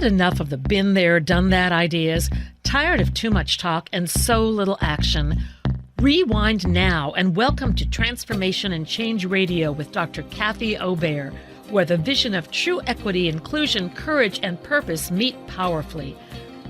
Had enough of the been there, done that ideas? Tired of too much talk and so little action? Rewind now and welcome to Transformation and Change Radio with Dr. Kathy Obear, where the vision of true equity, inclusion, courage, and purpose meet powerfully.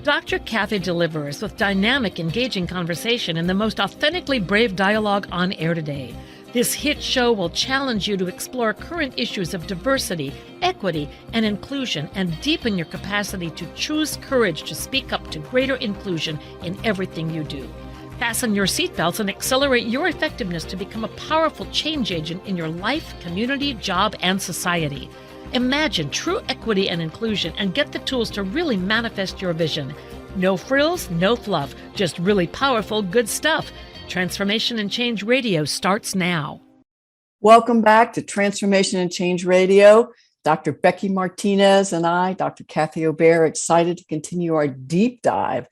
Dr. Kathy delivers with dynamic, engaging conversation and the most authentically brave dialogue on air today. This hit show will challenge you to explore current issues of diversity, equity, and inclusion and deepen your capacity to choose courage to speak up to greater inclusion in everything you do. Fasten your seatbelts and accelerate your effectiveness to become a powerful change agent in your life, community, job, and society. Imagine true equity and inclusion and get the tools to really manifest your vision. No frills, no fluff, just really powerful, good stuff. Transformation and Change Radio starts now. Welcome back to Transformation and Change Radio. Dr. Becky Martinez and I, Dr. Kathy Obear, excited to continue our deep dive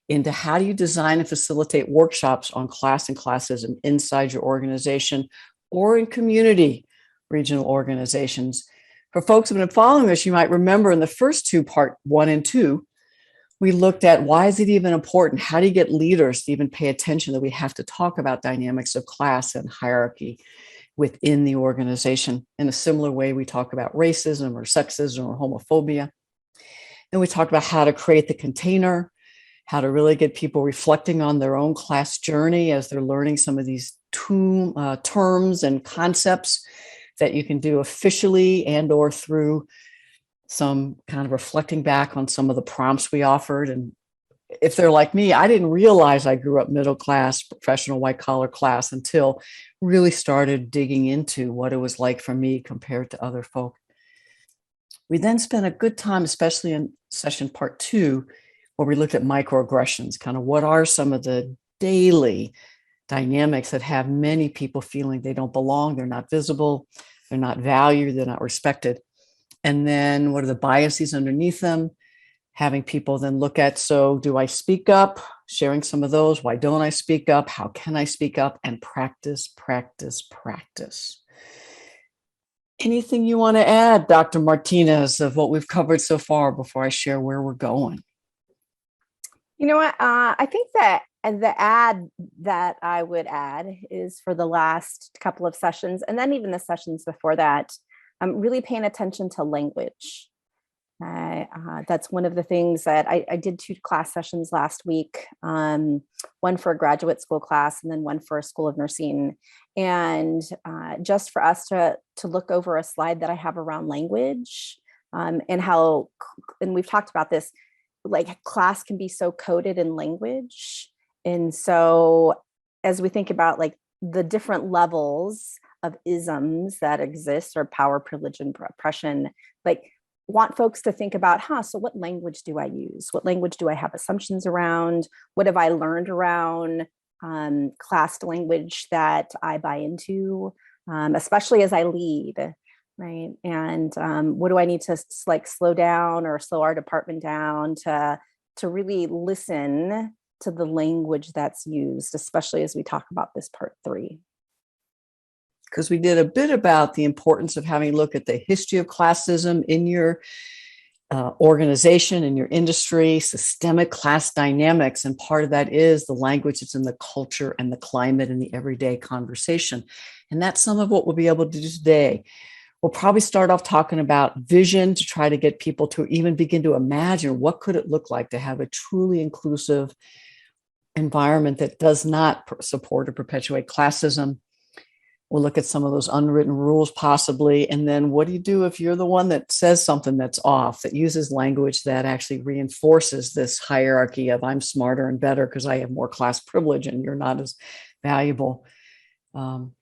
into how do you design and facilitate workshops on class and classism inside your organization or in community regional organizations. For folks who have been following us, you might remember in the first two, part 1 and 2, we looked at why is it even important? How do you get leaders to even pay attention that we have to talk about dynamics of class and hierarchy within the organization? In a similar way, we talk about racism or sexism or homophobia. Then we talk about how to create the container, how to really get people reflecting on their own class journey as they're learning some of these terms and concepts that you can do officially and or through some kind of reflecting back on some of the prompts we offered. And if they're like me, I didn't realize I grew up middle class, professional, white collar class until really started digging into what it was like for me compared to other folk. We then spent a good time, especially in session part 2, where we looked at microaggressions, kind of what are some of the daily dynamics that have many people feeling they don't belong, they're not visible, they're not valued, they're not respected. And then what are the biases underneath them? Having people then look at, so do I speak up? Sharing some of those. Why don't I speak up? How can I speak up? And practice, practice, practice. Anything you want to add, Dr. Martinez, of what we've covered so far before I share where we're going? You know what? I think that the add that I would add is for the last couple of sessions, and then even the sessions before that, I'm really paying attention to language. That's one of the things that I did 2 class sessions last week, one for a graduate school class and then one for a school of nursing. And just for us to look over a slide that I have around language and how, and we've talked about this, like class can be so coded in language. And so as we think about like the different levels of isms that exist or power, privilege, and oppression, like want folks to think about, so what language do I use? What language do I have assumptions around? What have I learned around class language that I buy into, especially as I lead, right? And what do I need to like slow down or slow our department down to really listen to the language that's used, especially as we talk about this part 3. Because we did a bit about the importance of having a look at the history of classism in your organization, in your industry, systemic class dynamics. And part of that is the language that's in the culture and the climate and the everyday conversation. And that's some of what we'll be able to do today. We'll probably start off talking about vision to try to get people to even begin to imagine what could it look like to have a truly inclusive environment that does not support or perpetuate classism. We'll look at some of those unwritten rules possibly. And then what do you do if you're the one that says something that's off, that uses language that actually reinforces this hierarchy of I'm smarter and better because I have more class privilege and you're not as valuable. And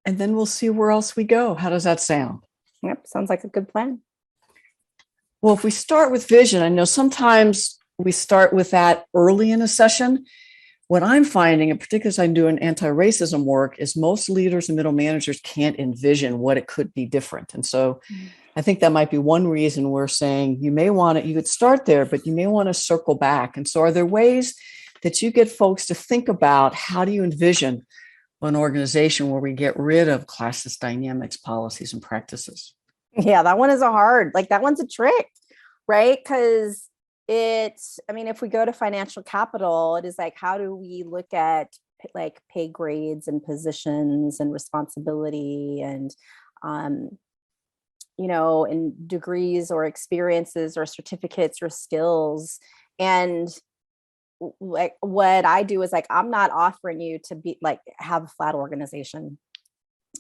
then we'll see where else we go. How does that sound? Yep, sounds like a good plan. Well, if we start with vision, I know sometimes we start with that early in a session. What I'm finding, and particularly as I'm doing anti-racism work, is most leaders and middle managers can't envision what it could be different. And so I think that might be one reason we're saying you could start there, but you may want to circle back. And so are there ways that you get folks to think about how do you envision an organization where we get rid of classist dynamics, policies, and practices? Yeah, that one is that one's a trick. right? Because I mean, if we go to financial capital, it is like, how do we look at like pay grades and positions and responsibility and, and degrees or experiences or certificates or skills. And like what I do is like, I'm not offering you to be like, have a flat organization.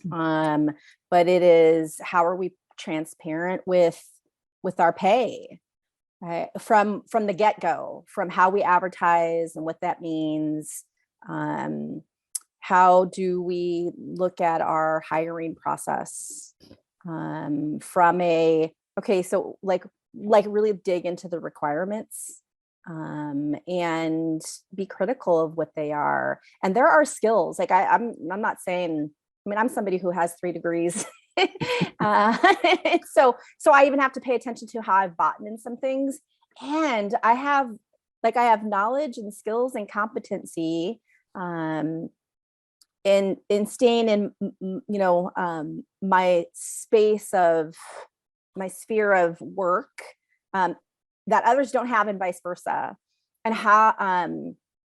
But it is, how are we transparent with our pay? Right? From the get-go, from how we advertise and what that means. How do we look at our hiring process? So like really dig into the requirements, and be critical of what they are. And there are skills. Like I'm not saying, I mean, I'm somebody who has 3 degrees. So I even have to pay attention to how I've bought in some things. And I have knowledge and skills and competency, in staying in, my sphere of work, that others don't have, and vice versa. And how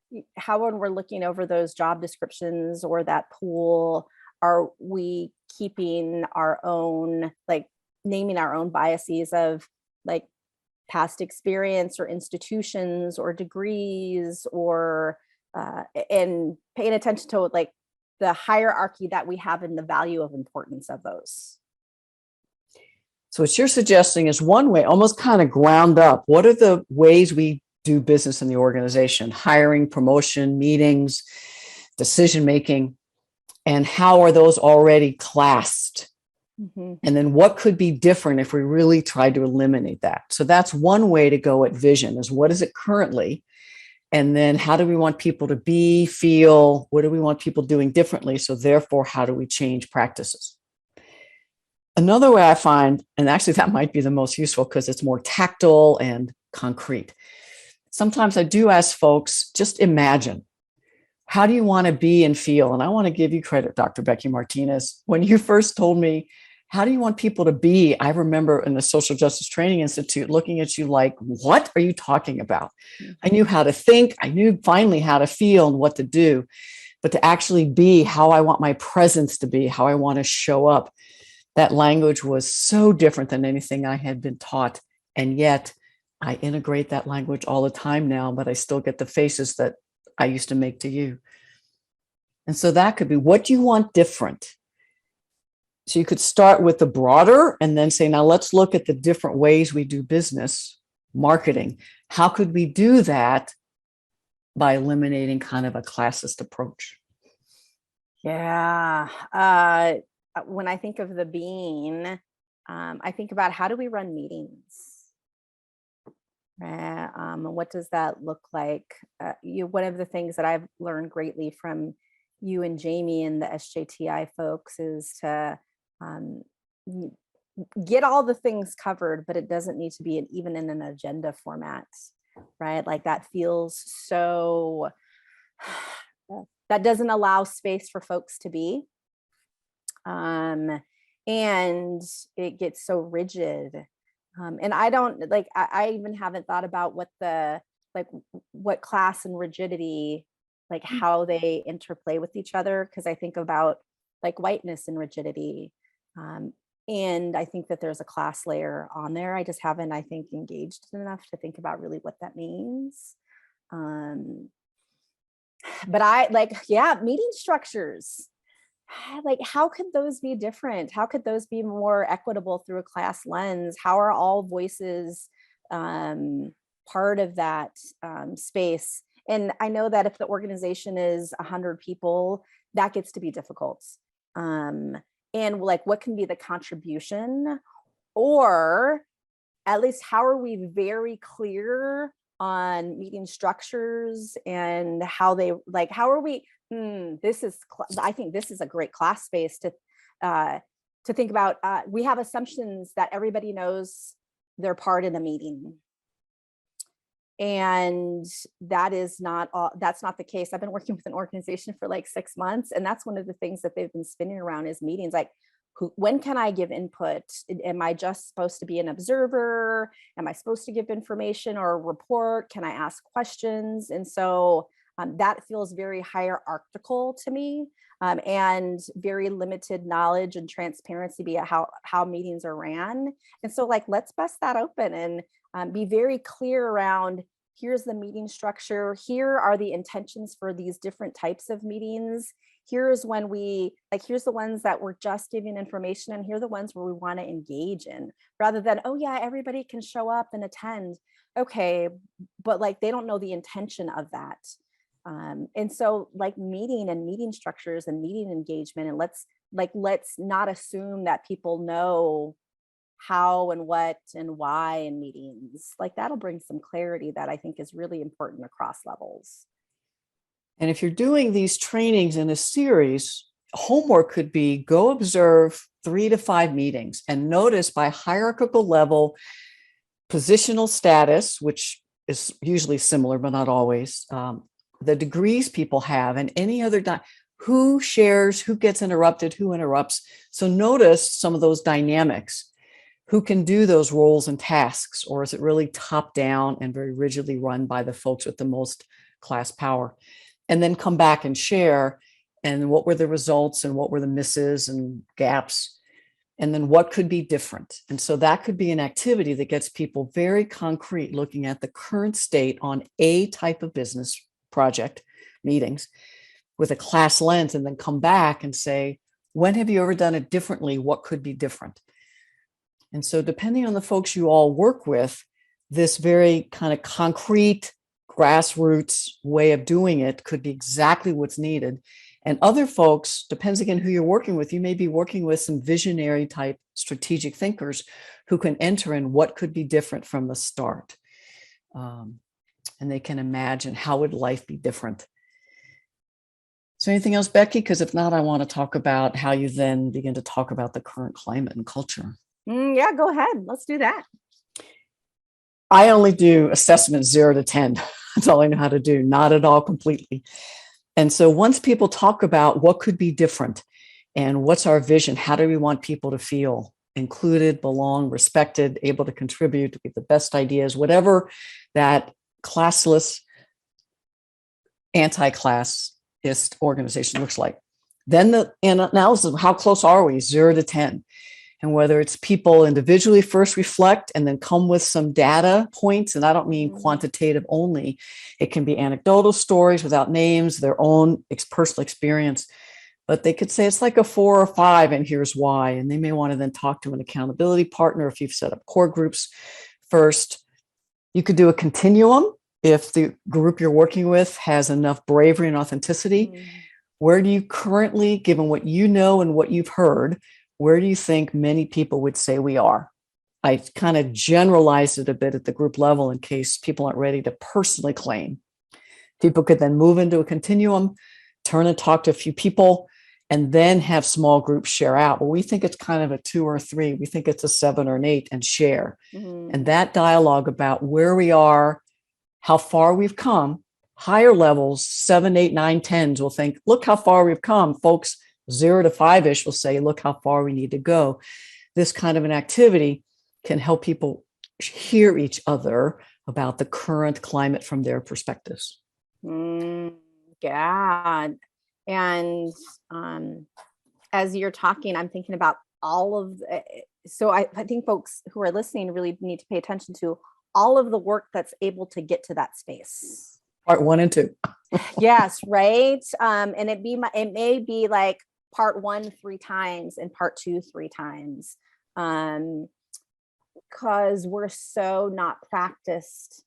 when we're looking over those job descriptions or that pool, are we keeping our own, like naming our own biases of like past experience or institutions or degrees, or and paying attention to like the hierarchy that we have and the value of importance of those. So what you're suggesting is one way, almost kind of ground up. What are the ways we do business in the organization? Hiring, promotion, meetings, decision-making, and how are those already classed? Mm-hmm. And then what could be different if we really tried to eliminate that? So that's one way to go at vision, is what is it currently? And then how do we want people to be, feel? What do we want people doing differently? So therefore, how do we change practices? Another way I find, and actually that might be the most useful because it's more tactile and concrete. Sometimes I do ask folks, just imagine, how do you want to be and feel? And I want to give you credit, Dr. Becky Martinez. When you first told me, how do you want people to be? I remember in the Social Justice Training Institute looking at you like, what are you talking about? I knew how to think. I knew finally how to feel and what to do, but to actually be, how I want my presence to be, how I want to show up. That language was so different than anything I had been taught. And yet I integrate that language all the time now, but I still get the faces that I used to make to you. And so that could be, what do you want different? So you could start with the broader and then say, now let's look at the different ways we do business, marketing. How could we do that by eliminating kind of a classist approach? Yeah. When I think of the being, I think about, how do we run meetings? What does that look like? One of the things that I've learned greatly from you and Jamie and the SJTI folks is to get all the things covered, but it doesn't need to be even in an agenda format, right? Like that feels so, that doesn't allow space for folks to be. And it gets so rigid. And I don't like, I even haven't thought about what class and rigidity, like how they interplay with each other. Cause I think about like whiteness and rigidity. And I think that there's a class layer on there. I just haven't, I think, engaged enough to think about really what that means. But meeting structures. Like, how could those be different? How could those be more equitable through a class lens? How are all voices part of that space? And I know that if the organization is 100 people, that gets to be difficult. And like, what can be the contribution? Or at least how are we very clear on meeting structures and how they, like, how are we, I think this is a great class space to think about. We have assumptions that everybody knows their part in a meeting. And that's not the case. I've been working with an organization for like 6 months. And that's one of the things that they've been spinning around is meetings. Like, when can I give input? Am I just supposed to be an observer? Am I supposed to give information or a report? Can I ask questions? And so that feels very hierarchical to me, and very limited knowledge and transparency via how meetings are ran. And so like, let's bust that open and be very clear around, here's the meeting structure. Here are the intentions for these different types of meetings. Here's when here's the ones that we're just giving information, and here are the ones where we want to engage in, rather than, oh yeah, everybody can show up and attend. Okay, but like, they don't know the intention of that. And so like meeting structures and meeting engagement, and let's not assume that people know how and what and why in meetings. Like, that'll bring some clarity that I think is really important across levels. And if you're doing these trainings in a series, homework could be go observe 3 to 5 meetings and notice by hierarchical level, positional status, which is usually similar, but not always, the degrees people have, and any other, who shares, who gets interrupted, who interrupts. So notice some of those dynamics. Who can do those roles and tasks, or is it really top down and very rigidly run by the folks with the most class power? And then come back and share, and what were the results and what were the misses and gaps, and then what could be different. And so that could be an activity that gets people very concrete, looking at the current state on a type of business project meetings with a class lens, and then come back and say, when have you ever done it differently? What could be different? And so depending on the folks you all work with, this very kind of concrete grassroots way of doing it could be exactly what's needed. And other folks, depends again who you're working with, you may be working with some visionary type strategic thinkers who can enter in what could be different from the start. And they can imagine, how would life be different? So anything else, Becky? Because if not, I want to talk about how you then begin to talk about the current climate and culture. Yeah, go ahead. Let's do that. I only do assessments 0 to 10. That's all I know how to do, not at all completely. And so once people talk about what could be different and what's our vision, how do we want people to feel included, belong, respected, able to contribute, to get the best ideas, whatever that classless, anti-classist organization looks like. Then the analysis of how close are we, 0 to 10. And whether it's people individually first reflect and then come with some data points, and I don't mean quantitative only, it can be anecdotal stories without names, their own personal experience, but they could say it's like a 4 or 5 and here's why. And they may want to then talk to an accountability partner if you've set up core groups first. You could do a continuum if the group you're working with has enough bravery and authenticity. Where do you currently, given what you know and what you've heard, where do you think many people would say we are? I kind of generalized it a bit at the group level in case people aren't ready to personally claim. People could then move into a continuum, turn and talk to a few people, and then have small groups share out. Well, we think it's kind of a 2 or 3. We think it's a 7 or an 8, and share. And that dialogue about where we are, how far we've come, higher levels, 7, 8, 9, 10s will think, look how far we've come, folks. 0 to 5-ish will say, look how far we need to go. This kind of an activity can help people hear each other about the current climate from their perspectives. Yeah. And as you're talking, I'm thinking about all of so I think folks who are listening really need to pay attention to all of the work that's able to get to that space. Part 1 and 2. Yes, right. And it may be like part 1 3 times and part 2 3 times, because we're so not practiced,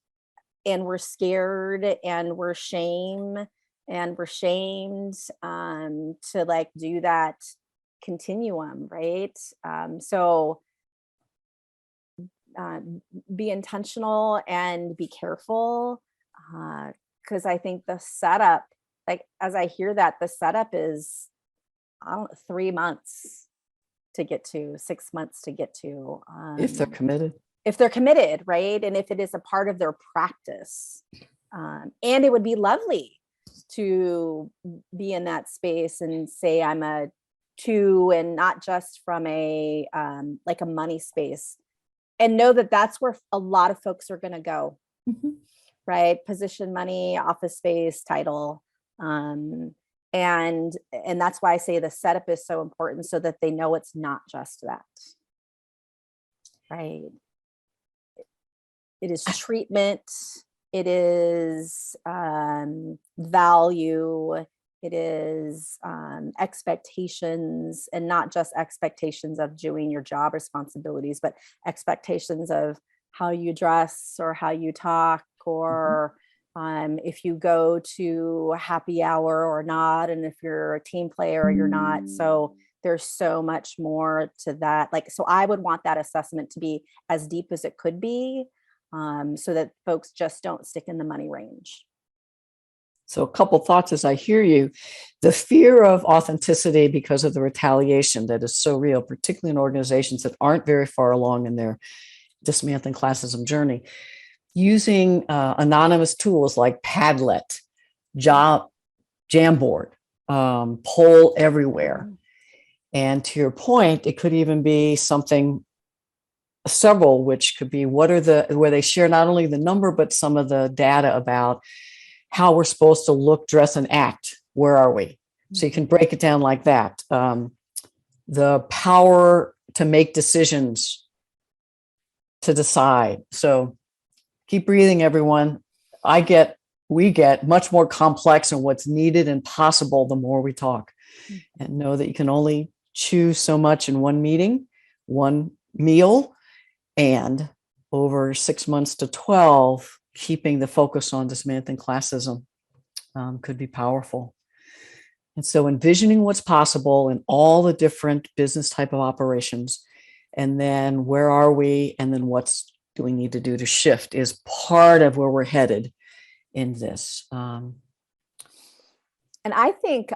and we're scared, and we're shamed to like do that continuum, right? So be intentional and be careful, because I think the setup, like as I hear that, the setup is 3 months to get to, 6 months to get to, if they're committed, right? And if it is a part of their practice, and it would be lovely to be in that space and say, I'm a and not just from a like a money space, and know that that's where a lot of folks are going to go. Mm-hmm. Right? Position, money, office space, title. And that's why I say the setup is so important, so that they know it's not just that. Right? It is treatment. It is value. It is expectations, and not just expectations of doing your job responsibilities, but expectations of how you dress or how you talk, or if you go to happy hour or not, and if you're a team player or you're not. So there's so much more to that. Like, so I would want that assessment to be as deep as it could be, so that folks just don't stick in the money range. So a couple thoughts as I hear you. The fear of authenticity because of the retaliation that is so real, particularly in organizations that aren't very far along in their dismantling classism journey. Using anonymous tools like Padlet, Jamboard, Poll Everywhere. And to your point, it could even be something, several, which could be where they share not only the number, but some of the data about how we're supposed to look, dress, and act. Where are we? So you can break it down like that. The power to make decisions, to decide. So keep breathing, everyone. We get much more complex in what's needed and possible the more we talk. And know that you can only choose so much in one meeting, one meal, and over 6 months to 12, keeping the focus on dismantling classism could be powerful. And so envisioning what's possible in all the different business type of operations, and then where are we, and then what's do we need to do to shift, is part of where we're headed in this. And I think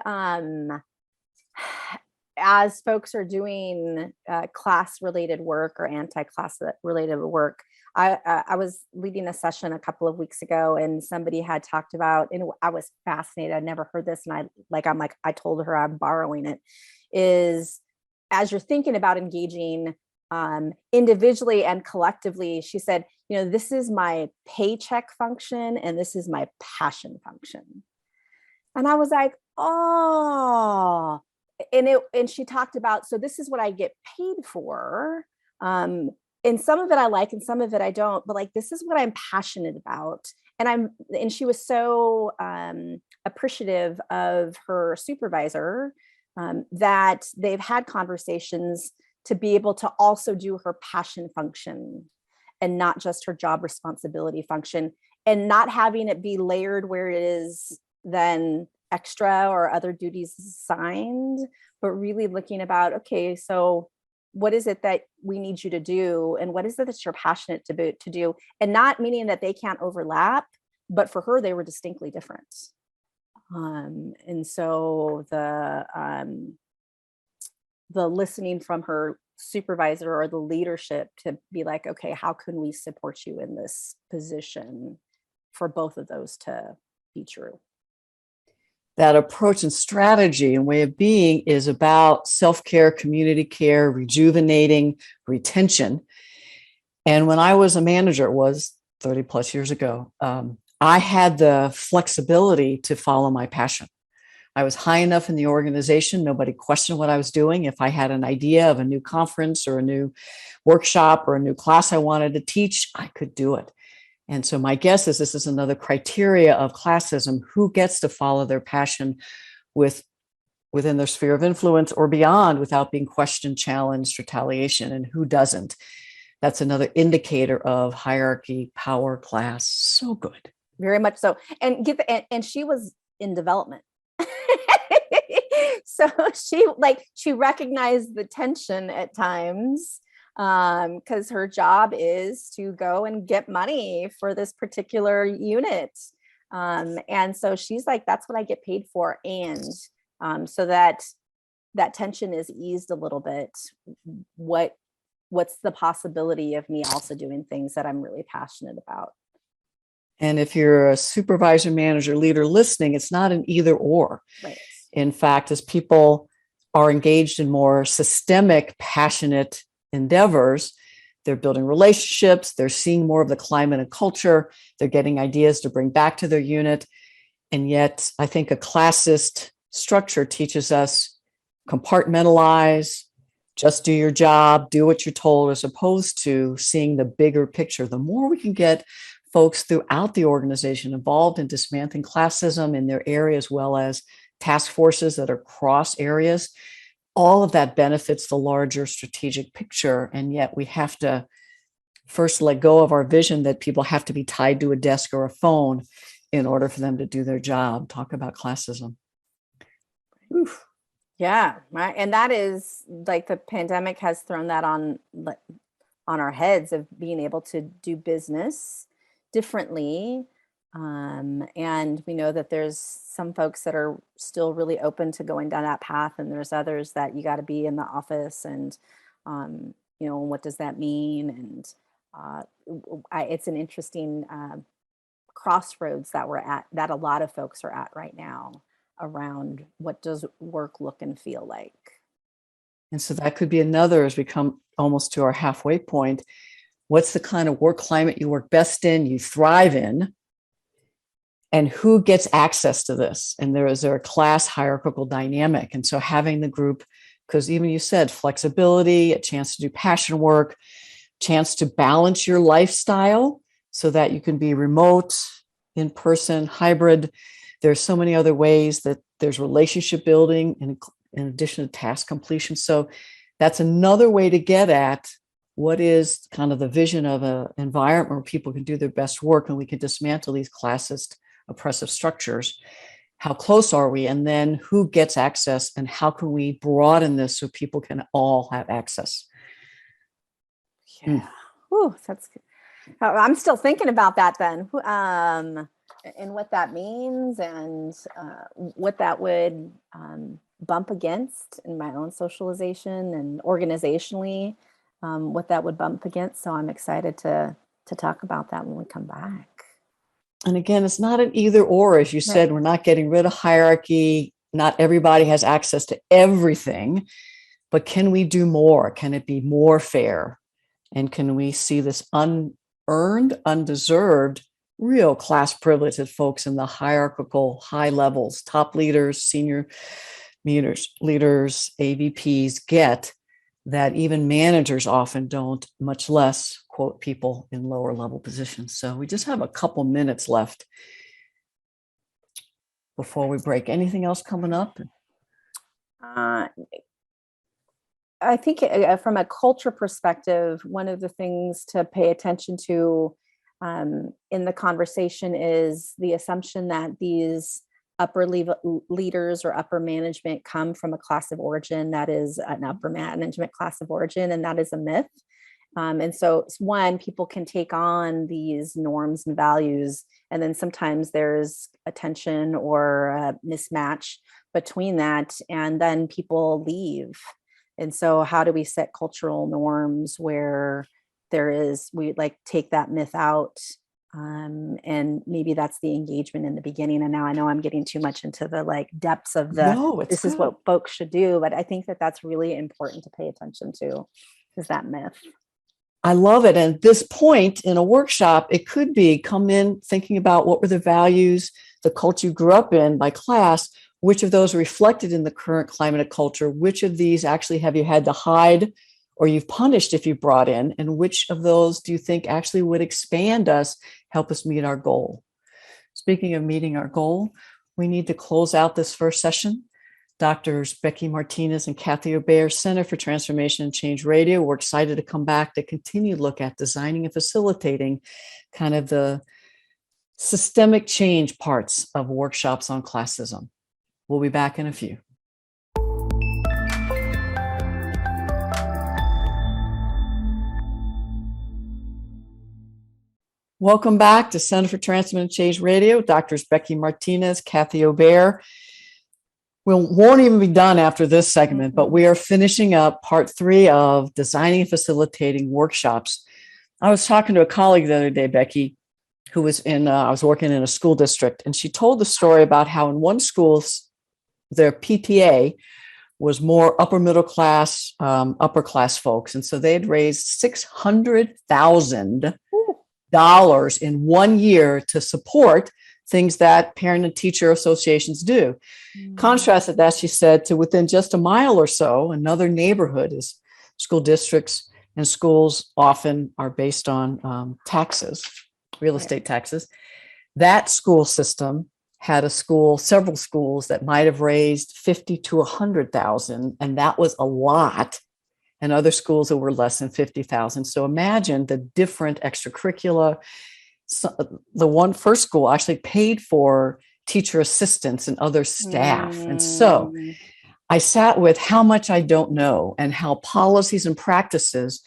as folks are doing class-related work or anti-class related work, I was leading a session a couple of weeks ago, and somebody had talked about, and I was fascinated. I'd never heard this, and I told her I'm borrowing it. Is as you're thinking about engaging individually and collectively, she said, this is my paycheck function, and this is my passion function. And I was like, oh. And she talked about, so this is what I get paid for. And some of it I like, and some of it I don't, but like, this is what I'm passionate about. And she was so appreciative of her supervisor that they've had conversations to be able to also do her passion function and not just her job responsibility function, and not having it be layered where it is then extra or other duties assigned, but really looking about, okay, so what is it that we need you to do, and what is it that you're passionate to do, and not meaning that they can't overlap, but for her they were distinctly different. And so the listening from her supervisor or the leadership to be like, okay, how can we support you in this position, for both of those to be true. That approach and strategy and way of being is about self-care, community care, rejuvenating, retention. And when I was a manager, it was 30 plus years ago, I had the flexibility to follow my passion. I was high enough in the organization. Nobody questioned what I was doing. If I had an idea of a new conference or a new workshop or a new class I wanted to teach, I could do it. And so my guess is this is another criteria of classism: who gets to follow their passion within their sphere of influence or beyond without being questioned, challenged, retaliation, and who doesn't. That's another indicator of hierarchy, power, class. So good. Very much so. And she was in development. So she recognized the tension at times, because her job is to go and get money for this particular unit. And so she's like, that's what I get paid for. And so that tension is eased a little bit. What's the possibility of me also doing things that I'm really passionate about? And if you're a supervisor, manager, leader listening, it's not an either or. Right. In fact, as people are engaged in more systemic, passionate endeavors, they're building relationships, they're seeing more of the climate and culture, they're getting ideas to bring back to their unit. And yet, I think a classist structure teaches us compartmentalize, just do your job, do what you're told, as opposed to seeing the bigger picture. The more we can get folks throughout the organization involved in dismantling classism in their area, as well as task forces that are cross areas, all of that benefits the larger strategic picture. And yet we have to first let go of our vision that people have to be tied to a desk or a phone in order for them to do their job. Talk about classism. Oof. Yeah, right. And that is like the pandemic has thrown that on our heads of being able to do business differently. And we know that there's some folks that are still really open to going down that path, and there's others that you got to be in the office, and what does that mean? And it's an interesting crossroads that we're at, that a lot of folks are at right now, around what does work look and feel like. And so that could be another, as we come almost to our halfway point, what's the kind of work climate you work best in, you thrive in, and who gets access to this? And is there a class hierarchical dynamic? And so having the group, because even you said flexibility, a chance to do passion work, chance to balance your lifestyle so that you can be remote, in person, hybrid. There's so many other ways that there's relationship building in addition to task completion. So that's another way to get at what is kind of the vision of an environment where people can do their best work and we can dismantle these classist oppressive structures. How close are we? And then who gets access, and how can we broaden this so people can all have access? Yeah. Ooh, that's good. I'm still thinking about that then. And what that means, and what that would bump against in my own socialization and organizationally, what that would bump against. So I'm excited to talk about that when we come back. And again, it's not an either or, as you said, right. We're not getting rid of hierarchy. Not everybody has access to everything, but can we do more? Can it be more fair? And can we see this unearned, undeserved, real class privilege that folks in the hierarchical high levels, top leaders, senior leaders, AVPs get, that even managers often don't, much less, quote, people in lower level positions. So we just have a couple minutes left before we break. Anything else coming up? I think from a culture perspective, one of the things to pay attention to in the conversation is the assumption that these upper leaders or upper management come from a class of origin that is an upper management class of origin, and that is a myth. And so one, people can take on these norms and values, and then sometimes there's a tension or a mismatch between that, and then people leave. And so how do we set cultural norms where we like take that myth out? And maybe that's the engagement in the beginning. And now I know I'm getting too much into the like depths of this is what folks should do. But I think that that's really important to pay attention to, is that myth. I love it. And at this point in a workshop, it could be come in thinking about what were the values, the culture you grew up in by class, which of those are reflected in the current climate of culture, which of these actually have you had to hide or you've punished if you brought in, and which of those do you think actually would expand us, help us meet our goal? Speaking of meeting our goal, we need to close out this first session. Doctors Becky Martinez and Kathy Obear, Center for Transformation and Change Radio. We're excited to come back to continue to look at designing and facilitating kind of the systemic change parts of workshops on classism. We'll be back in a few. Welcome back to Center for Transformation and Change Radio. Doctors Becky Martinez, Kathy Obear. We won't even be done after this segment, but we are finishing up part 3 of designing and facilitating workshops. I was talking to a colleague the other day, Becky, who was I was working in a school district, and she told the story about how in one school, their PTA was more upper middle class, upper class folks. And so they had raised $600,000 in 1 year to support things that parent and teacher associations do. Contrasted that, she said, to within just a mile or so, another neighborhood is school districts, and schools often are based on taxes, real estate taxes. That school system had several schools that might have raised 50 to 100,000, and that was a lot. And other schools that were less than 50,000. So imagine the different extracurricular. So the first school actually paid for teacher assistants and other staff. And so I sat with how much I don't know, and how policies and practices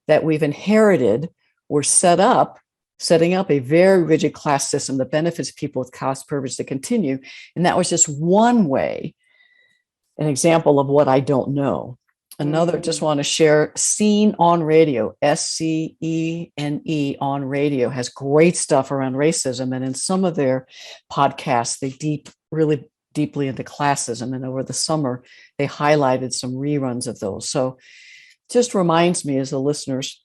that we've inherited were setting up a very rigid class system that benefits people with cost privilege to continue. And that was just one way, an example of what I don't know. Another, just want to share, Scene on Radio, SCENE on Radio, has great stuff around racism. And in some of their podcasts, they really deeply into classism. And over the summer, they highlighted some reruns of those. So just reminds me, as the listeners,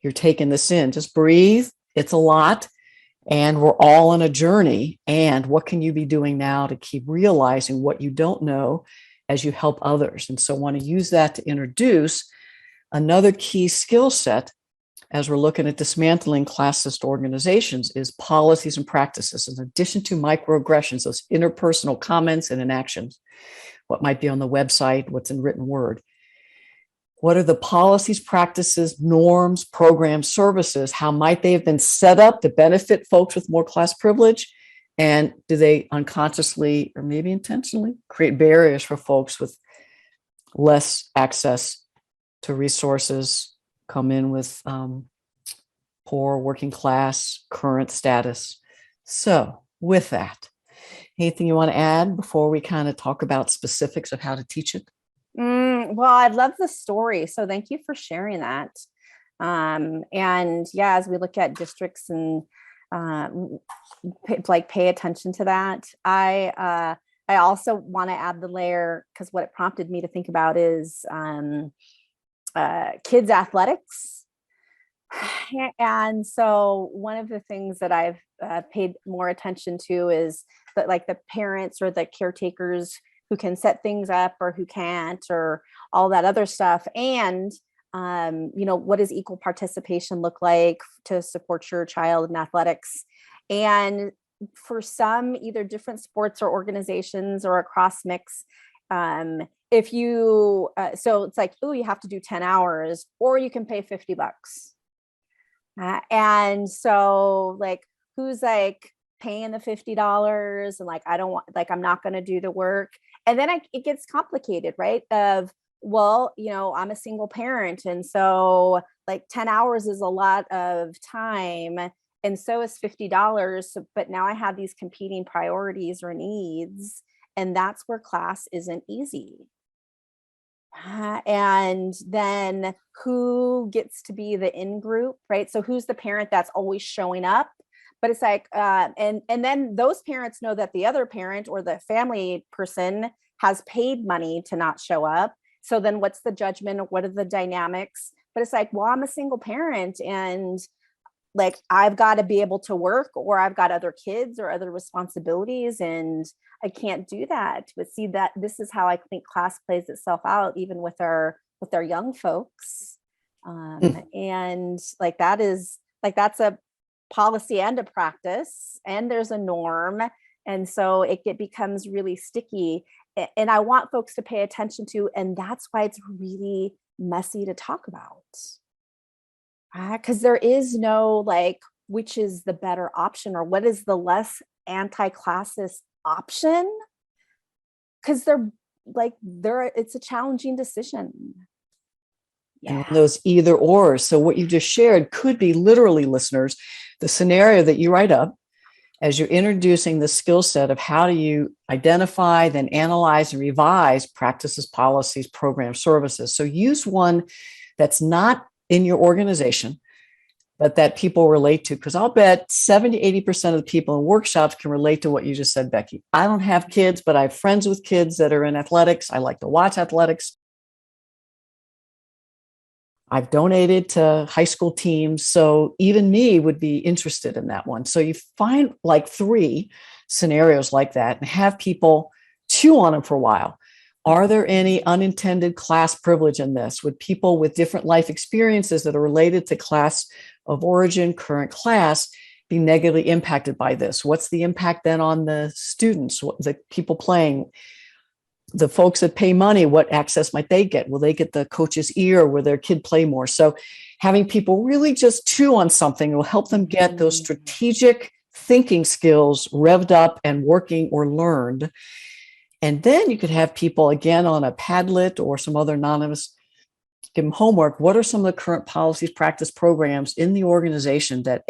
you're taking this in, just breathe. It's a lot, and we're all on a journey. And what can you be doing now to keep realizing what you don't know as you help others? And so I want to use that to introduce another key skill set as we're looking at dismantling classist organizations is policies and practices. In addition to microaggressions, those interpersonal comments and inactions, what might be on the website, what's in written word. What are the policies, practices, norms, programs, services? How might they have been set up to benefit folks with more class privilege? And do they unconsciously or maybe intentionally create barriers for folks with less access to resources, come in with poor working class current status? So with that, anything you want to add before we kind of talk about specifics of how to teach it? Well, I love the story. So thank you for sharing that. And yeah, as we look at districts and pay attention to that, I also want to add the layer, because what it prompted me to think about is kids athletics. And so one of the things that I've paid more attention to is that, like, the parents or the caretakers who can set things up or who can't, or all that other stuff. And, what does equal participation look like to support your child in athletics? And for some, either different sports or organizations or a cross mix, if you, so it's like, oh, you have to do 10 hours, or you can pay $50. And so, like, who's like paying the $50 and like, I don't want, like, I'm not going to do the work. And then it gets complicated, right? Of, well, I'm a single parent. And so like 10 hours is a lot of time. And so is $50. But now I have these competing priorities or needs. And that's where class isn't easy. And then who gets to be the in group, right? So who's the parent that's always showing up? But it's like, and then those parents know that the other parent or the family person has paid money to not show up. So then what's the judgment, or what are the dynamics? But it's like, well, I'm a single parent, and like, I've got to be able to work, or I've got other kids or other responsibilities, and I can't do that. But see, that this is how I think class plays itself out, even with our young folks. And like, that's a policy and a practice, and there's a norm. And so it becomes really sticky. And I want folks to pay attention to, and that's why it's really messy to talk about. Because there is no, like, which is the better option, or what is the less anti-classist option? Because it's a challenging decision. Yeah. And those either or. So what you just shared could be literally, listeners, the scenario that you write up as you're introducing the skill set of how do you identify, then analyze and revise practices, policies, programs, services. So use one that's not in your organization, but that people relate to. Because I'll bet 70, 80% of the people in workshops can relate to what you just said, Becky. I don't have kids, but I have friends with kids that are in athletics. I like to watch athletics. I've donated to high school teams. So even me would be interested in that one. So you find like 3 scenarios like that and have people chew on them for a while. Are there any unintended class privilege in this? Would people with different life experiences that are related to class of origin, current class, be negatively impacted by this? What's the impact then on the students, the people playing? The folks that pay money, what access might they get? Will they get the coach's ear? Will their kid play more? So having people really just chew on something will help them get those strategic thinking skills revved up and working or learned. And then you could have people, again, on a Padlet or some other anonymous, give them homework. What are some of the current policies, practice programs in the organization that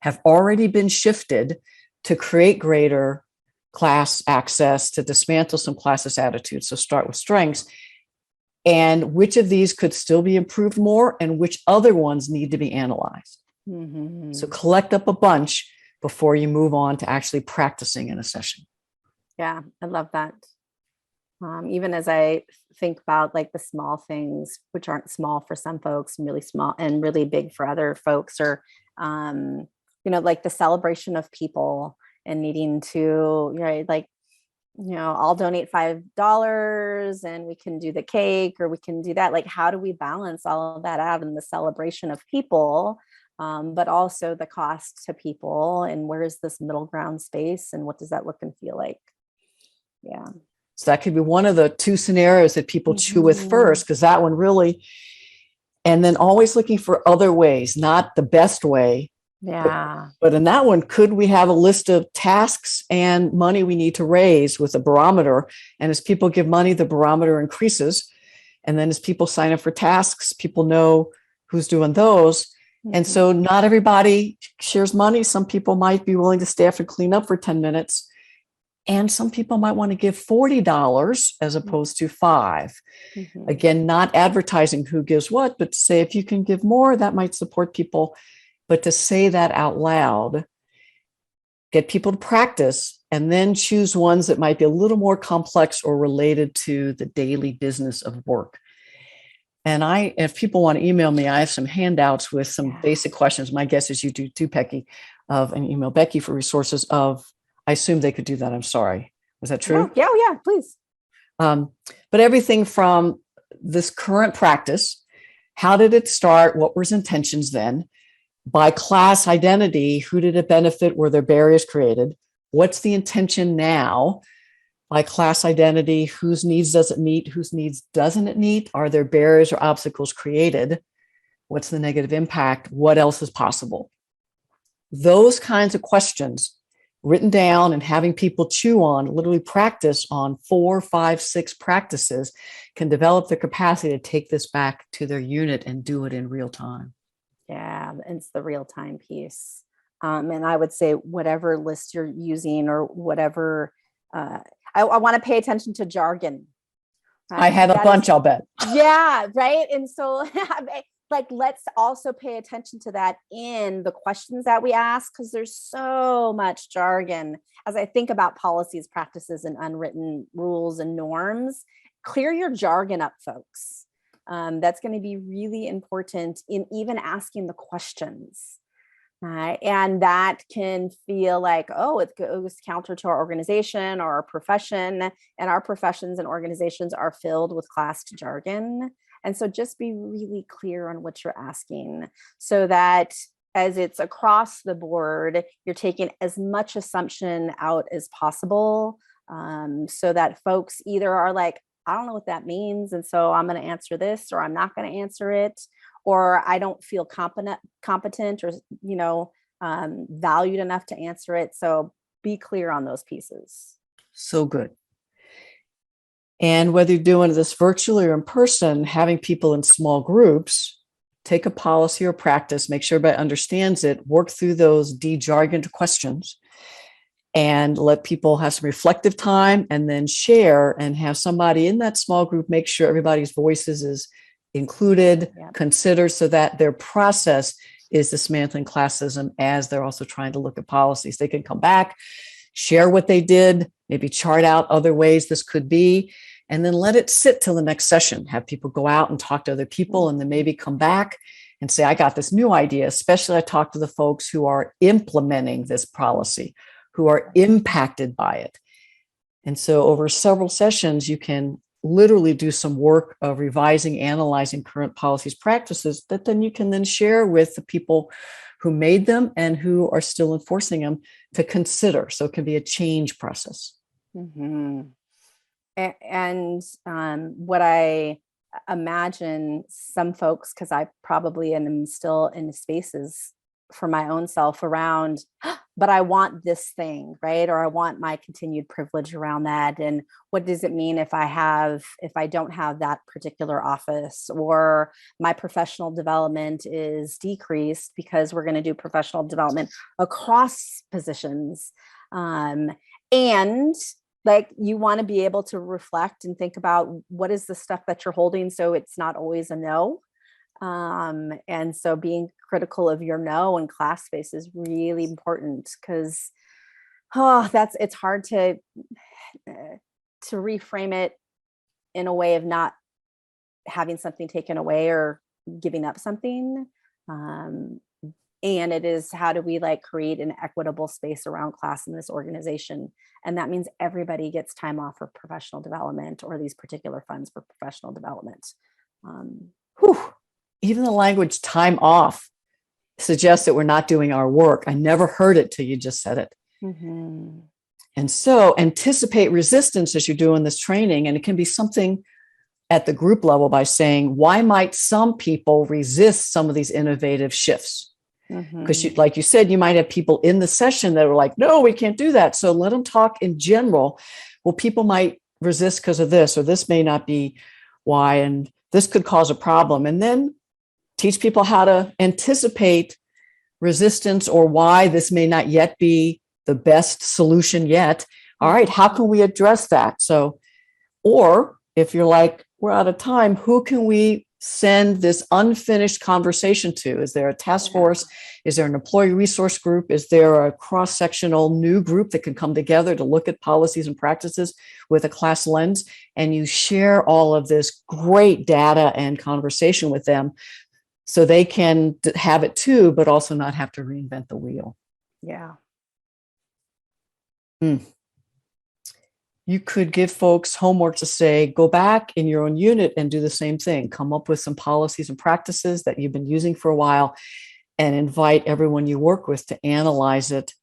have already been shifted to create greater class access, to dismantle some classist attitudes? So start with strengths. And which of these could still be improved more, and which other ones need to be analyzed? Mm-hmm. So collect up a bunch before you move on to actually practicing in a session. Yeah, I love that. Even as I think about like the small things, which aren't small for some folks and really small and really big for other folks, or, like the celebration of people and needing to, I'll donate $5 and we can do the cake, or we can do that. Like, how do we balance all of that out in the celebration of people, but also the cost to people, and where is this middle ground space, and what does that look and feel like? Yeah. So that could be one of the 2 scenarios that people chew with first, because that one really, and then always looking for other ways, not the best way. Yeah. But in that one, could we have a list of tasks and money we need to raise with a barometer? And as people give money, the barometer increases. And then as people sign up for tasks, people know who's doing those. Mm-hmm. And so not everybody shares money. Some people might be willing to stay after clean up for 10 minutes. And some people might want to give $40 as opposed to $5. Mm-hmm. Again, not advertising who gives what, but to say if you can give more, that might support people. But to say that out loud, get people to practice, and then choose ones that might be a little more complex or related to the daily business of work. And if people want to email me, I have some handouts with some basic questions. My guess is you do too, Becky, and email Becky for resources of, I assume they could do that. I'm sorry. Was that true? Yeah, please. But everything from this current practice, how did it start? What were its intentions then? By class identity, who did it benefit? Were there barriers created? What's the intention now? By class identity, whose needs does it meet? Whose needs doesn't it meet? Are there barriers or obstacles created? What's the negative impact? What else is possible? Those kinds of questions written down and having people chew on, literally practice on 4, 5, 6 practices, can develop the capacity to take this back to their unit and do it in real time. Yeah, it's the real time piece. And I would say whatever list you're using, or whatever, I want to pay attention to jargon. I have a bunch, I'll bet. Yeah, right. And so let's also pay attention to that in the questions that we ask, because there's so much jargon. As I think about policies, practices, and unwritten rules and norms, clear your jargon up, folks. That's going to be really important in even asking the questions. And that can feel like, oh, it goes counter to our organization or our profession, and our professions and organizations are filled with class jargon. And so just be really clear on what you're asking, so that as it's across the board, you're taking as much assumption out as possible, so that folks either are like, I don't know what that means, and so I'm going to answer this, or I'm not going to answer it, or I don't feel competent or, valued enough to answer it. So be clear on those pieces. So good. And whether you're doing this virtually or in person, having people in small groups, take a policy or practice, make sure everybody understands it, work through those de-jargoned questions, and let people have some reflective time, and then share, and have somebody in that small group make sure everybody's voices is included, considered, so that their process is dismantling classism as they're also trying to look at policies. They can come back, share what they did, maybe chart out other ways this could be, and then let it sit till the next session. Have people go out and talk to other people, and then maybe come back and say, I got this new idea. Especially I talk to the folks who are implementing this policy, who are impacted by it. And so over several sessions, you can literally do some work of revising, analyzing current policies, practices that then you can then share with the people who made them and who are still enforcing them to consider. So it can be a change process. Mm-hmm. And what I imagine some folks, because I probably am still in spaces for my own self around, but I want this thing, right? Or I want my continued privilege around that. And what does it mean if I don't have that particular office, or my professional development is decreased because we're going to do professional development across positions. And like, you want to be able to reflect and think about what is the stuff that you're holding, so it's not always a no. And so being critical of your no in class space is really important, because it's hard to reframe it in a way of not having something taken away or giving up something. And it is, how do we like create an equitable space around class in this organization? And that means everybody gets time off for professional development, or these particular funds for professional development. Even the language time off suggests that we're not doing our work. I never heard it till you just said it. Mm-hmm. And so anticipate resistance as you're doing this training. And it can be something at the group level by saying, why might some people resist some of these innovative shifts? Because like you said, you might have people in the session that are like, no, we can't do that. So let them talk in general. Well, people might resist because of this, or this may not be why, and this could cause a problem. And then teach people how to anticipate resistance, or why this may not yet be the best solution yet. All right, how can we address that? So, or if you're like, we're out of time, who can we send this unfinished conversation to? Is there a task force? Is there an employee resource group? Is there a cross-sectional new group that can come together to look at policies and practices with a class lens? And you share all of this great data and conversation with them, so they can have it too, but also not have to reinvent the wheel. Yeah. You could give folks homework to say, go back in your own unit and do the same thing. Come up with some policies and practices that you've been using for a while, and invite everyone you work with to analyze it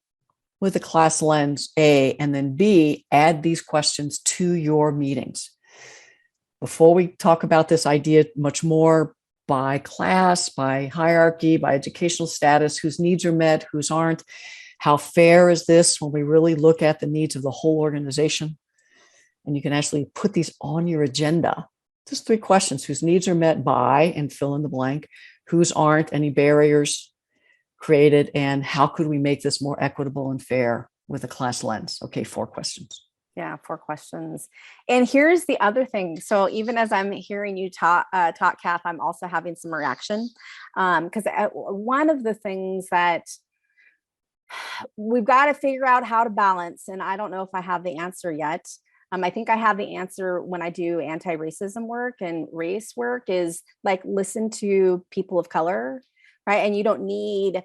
with a class lens, A, and then B, add these questions to your meetings. Before we talk about this idea much more, by class, by hierarchy, by educational status, whose needs are met, whose aren't, how fair is this when we really look at the needs of the whole organization? And you can actually put these on your agenda. Just 3 questions: whose needs are met by, and fill in the blank, whose aren't, any barriers created, and how could we make this more equitable and fair with a class lens? Okay, 4 questions. Yeah, 4 questions. And here's the other thing. So even as I'm hearing you talk, Kath, I'm also having some reaction, because one of the things that we've got to figure out how to balance, and I don't know if I have the answer yet. I think I have the answer when I do anti-racism work and race work, is like, listen to people of color, right? And you don't need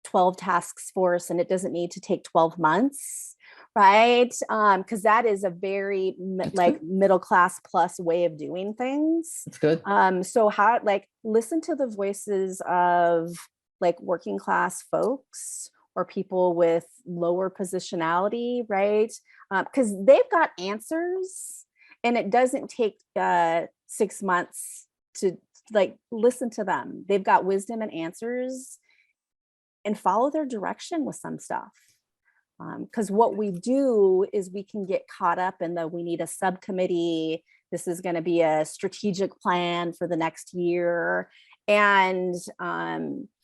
12 task force, and it doesn't need to take 12 months. Right. Because that is a very middle class plus way of doing things. That's good. So how, like, listen to the voices of like working class folks or people with lower positionality, right? Because they've got answers, and it doesn't take 6 months to like listen to them. They've got wisdom and answers, and follow their direction with some stuff. Because what we do is we can get caught up in we need a subcommittee. This is going to be a strategic plan for the next year. And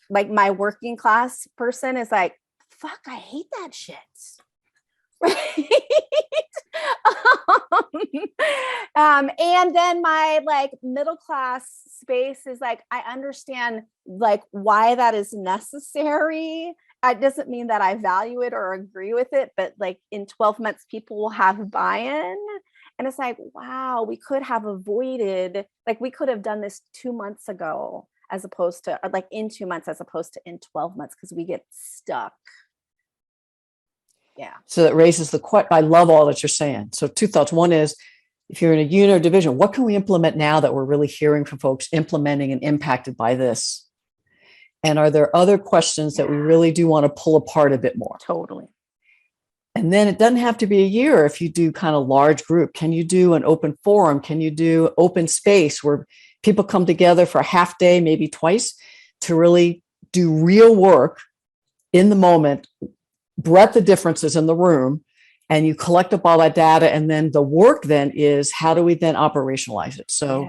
like, my working class person is like, fuck, I hate that shit. Right? And then my like middle class space is like, I understand like why that is necessary. It doesn't mean that I value it or agree with it, but like in 12 months, people will have buy-in. And it's like, wow, we could have avoided, like we could have done this 2 months ago, as opposed to like in 2 months, as opposed to in 12 months, because we get stuck. Yeah. So that raises the question. I love all that you're saying. So two thoughts. One is, if you're in a unit or division, what can we implement now that we're really hearing from folks implementing and impacted by this? And are there other questions that we really do want to pull apart a bit more? Totally. And then it doesn't have to be a year if you do kind of large group. Can you do an open forum? Can you do open space where people come together for a half day, maybe twice, to really do real work in the moment, breadth the differences in the room, and you collect up all that data. And then the work then is, how do we then operationalize it? So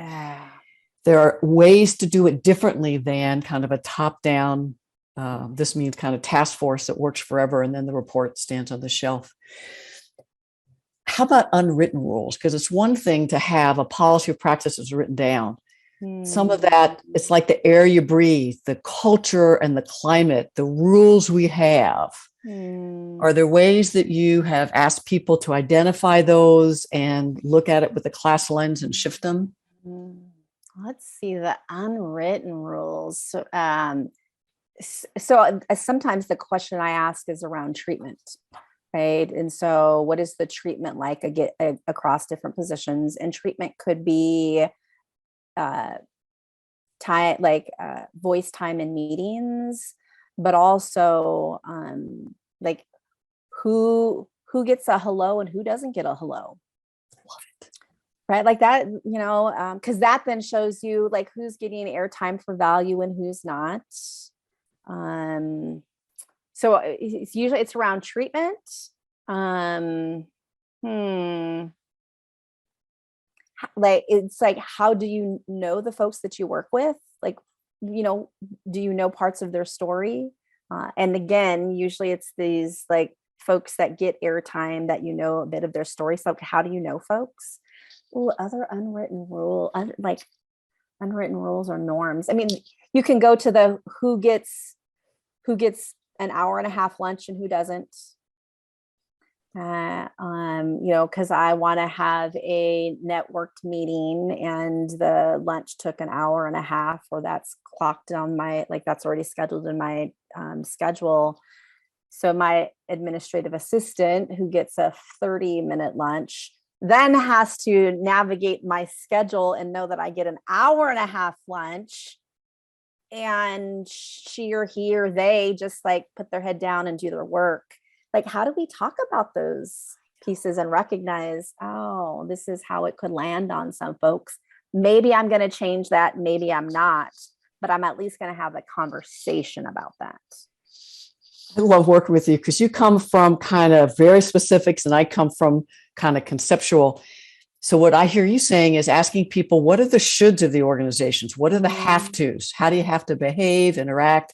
there are ways to do it differently than kind of a top-down, this means kind of task force that works forever, and then the report stands on the shelf. How about unwritten rules? Because it's one thing to have a policy of practices written down. Some of that, it's like the air you breathe, the culture and the climate, the rules we have. Are there ways that you have asked people to identify those and look at it with the class lens and shift them? Let's see, the unwritten rules. So sometimes the question I ask is around treatment, right? And so what is the treatment like across different positions? And treatment could be time, like voice time in meetings, but also like who gets a hello and who doesn't get a hello. Love it. Right, like that, because that then shows you like who's getting airtime for value and who's not. So it's usually it's around treatment. Like it's like, how do you know the folks that you work with? Like, do you know parts of their story? And again, usually it's these like folks that get airtime that a bit of their story. So how do you know folks? Ooh, other unwritten rules or norms. I mean, you can go to the who gets an hour and a half lunch and who doesn't. Because I want to have a networked meeting and the lunch took an hour and a half, or that's clocked on my, like that's already scheduled in my schedule. So my administrative assistant, who gets a 30-minute lunch, then has to navigate my schedule and know that I get an hour and a half lunch, and she or he or they just like put their head down and do their work. Like, how do we talk about those pieces and recognize, oh, this is how it could land on some folks. Maybe I'm going to change that. Maybe I'm not, but I'm at least going to have a conversation about that. I love working with you because you come from kind of very specifics and I come from kind of conceptual. So what I hear you saying is asking people, what are the shoulds of the organizations? What are the have tos? How do you have to behave, interact?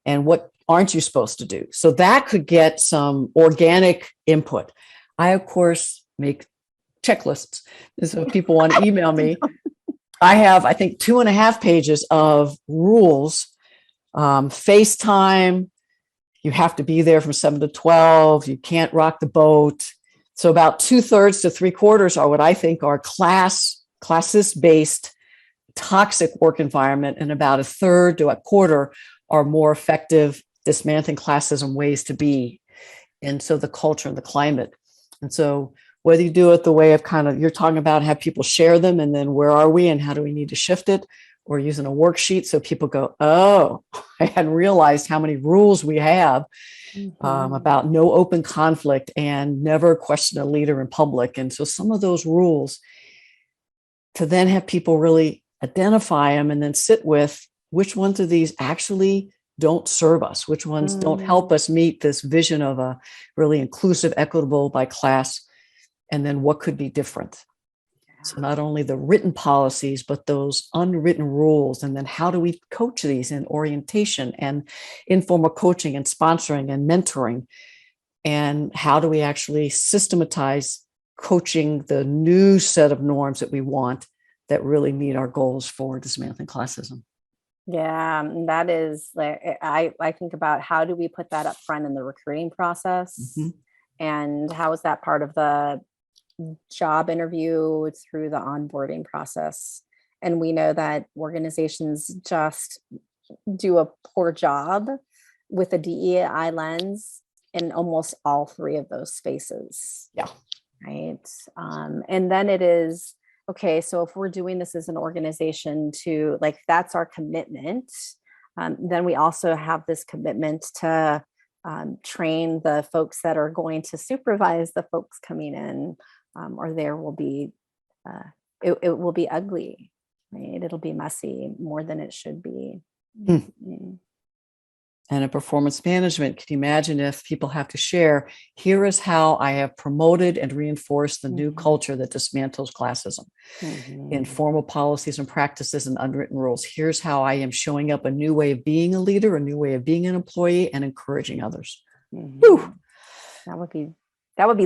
And what aren't you supposed to do? So that could get some organic input. I, of course, make checklists. So if people want to email me, I have, I think, 2.5 pages of rules. FaceTime, you have to be there from 7 to 12. You can't rock the boat. So about 2/3 to 3/4 are what I think are classist-based toxic work environment, and about 1/3 to 1/4 are more effective dismantling classism ways to be. And so the culture and the climate. And so whether you do it the way of kind of, you're talking about have people share them and then where are we and how do we need to shift it, or using a worksheet so people go, oh, I hadn't realized how many rules we have about no open conflict and never question a leader in public. And so some of those rules, to then have people really identify them and then sit with which ones of these actually don't serve us, which ones don't help us meet this vision of a really inclusive, equitable by class, and then what could be different. So not only the written policies, but those unwritten rules. And then how do we coach these in orientation and informal coaching and sponsoring and mentoring? And how do we actually systematize coaching the new set of norms that we want that really meet our goals for dismantling classism. Yeah, that is like, I think about how do we put that up front in the recruiting process, and how is that part of the job interview through the onboarding process. And we know that organizations just do a poor job with a DEI lens in almost all three of those spaces. Yeah. Right. And then it is, okay, so if we're doing this as an organization to like, that's our commitment, then we also have this commitment to train the folks that are going to supervise the folks coming in, or there will be, it will be ugly, right? It'll be messy more than it should be. And in performance management, can you imagine if people have to share, here is how I have promoted and reinforced the new culture that dismantles classism in formal policies and practices and unwritten rules. Here's how I am showing up a new way of being a leader, a new way of being an employee, and encouraging others. Whew. That would be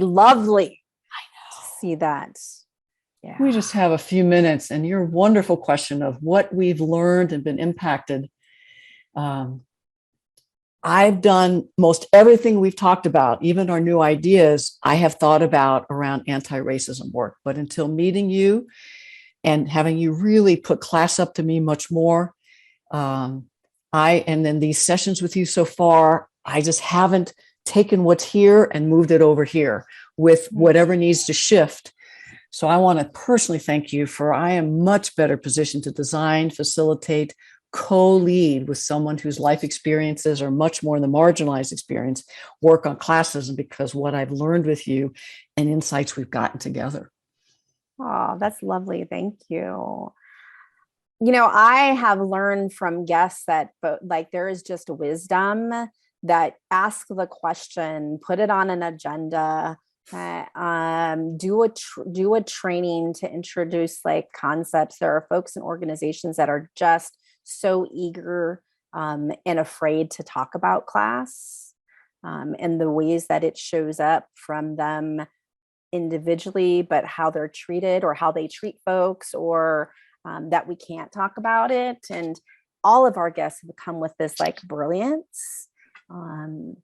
lovely. I know. To see that. Yeah. We just have a few minutes, and your wonderful question of what we've learned and been impacted. I've done most everything we've talked about, even our new ideas, I have thought about around anti-racism work. But until meeting you and having you really put class up to me much more, and then these sessions with you so far, I just haven't taken what's here and moved it over here with whatever needs to shift. So I want to personally thank you for, I am much better positioned to design, facilitate, co-lead with someone whose life experiences are much more than the marginalized experience, work on classism, because what I've learned with you and insights we've gotten together. Oh, that's lovely. Thank you. You know, I have learned from guests that like there is just wisdom that ask the question, put it on an agenda, do a training to introduce like concepts. There are folks and organizations that are just so eager and afraid to talk about class and the ways that it shows up from them individually, but how they're treated or how they treat folks, or that we can't talk about it. And all of our guests have come with this like brilliance. And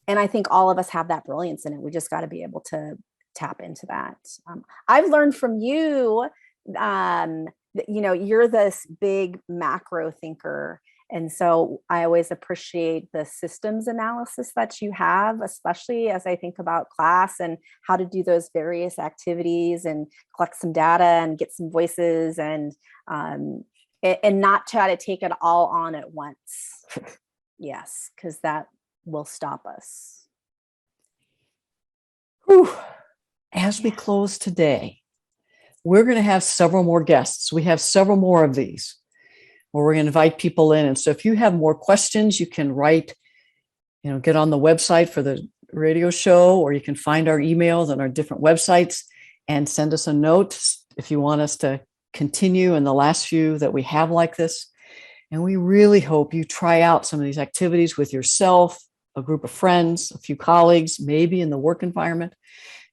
I think all of us have that brilliance in it. We just got to be able to tap into that. I've learned from you, you're this big macro thinker. And so I always appreciate the systems analysis that you have, especially as I think about class and how to do those various activities and collect some data and get some voices and not try to take it all on at once. Yes, because that will stop us. Whew. As we close today, we're going to have several more guests. We have several more of these where we're going to invite people in. And so if you have more questions, you can write, get on the website for the radio show, or you can find our emails on our different websites and send us a note if you want us to continue in the last few that we have like this. And we really hope you try out some of these activities with yourself, a group of friends, a few colleagues, maybe in the work environment,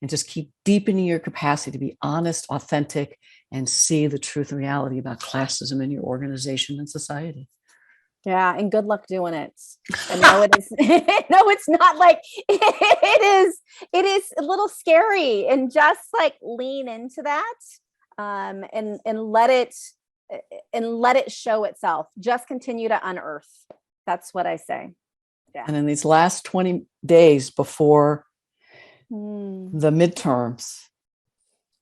and just keep deepening your capacity to be honest, authentic, and see the truth and reality about classism in your organization and society. Yeah, and good luck doing it. And no, it is. No, it's not like it is. It is a little scary, and just like lean into that, and let it show itself. Just continue to unearth. That's what I say. Yeah. And in these last 20 days before the midterms,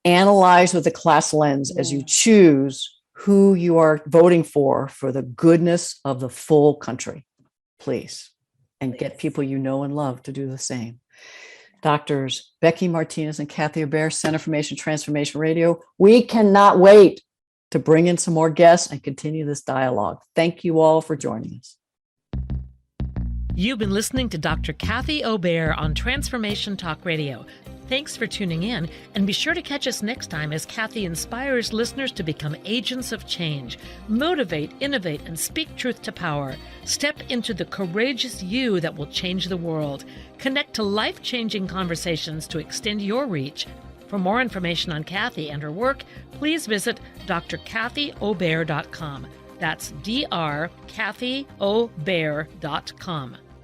analyze with a class lens as you choose who you are voting for the goodness of the full country, please. And get people you know and love to do the same. Doctors Becky Martinez and Kathy Obear, Center for Information Transformation Radio. We cannot wait to bring in some more guests and continue this dialogue. Thank you all for joining us. You've been listening to Dr. Kathy Obear on Transformation Talk Radio. Thanks for tuning in, and be sure to catch us next time as Kathy inspires listeners to become agents of change, motivate, innovate, and speak truth to power. Step into the courageous you that will change the world. Connect to life-changing conversations to extend your reach. For more information on Kathy and her work, please visit drkathyobear.com. That's drkathyobear.com.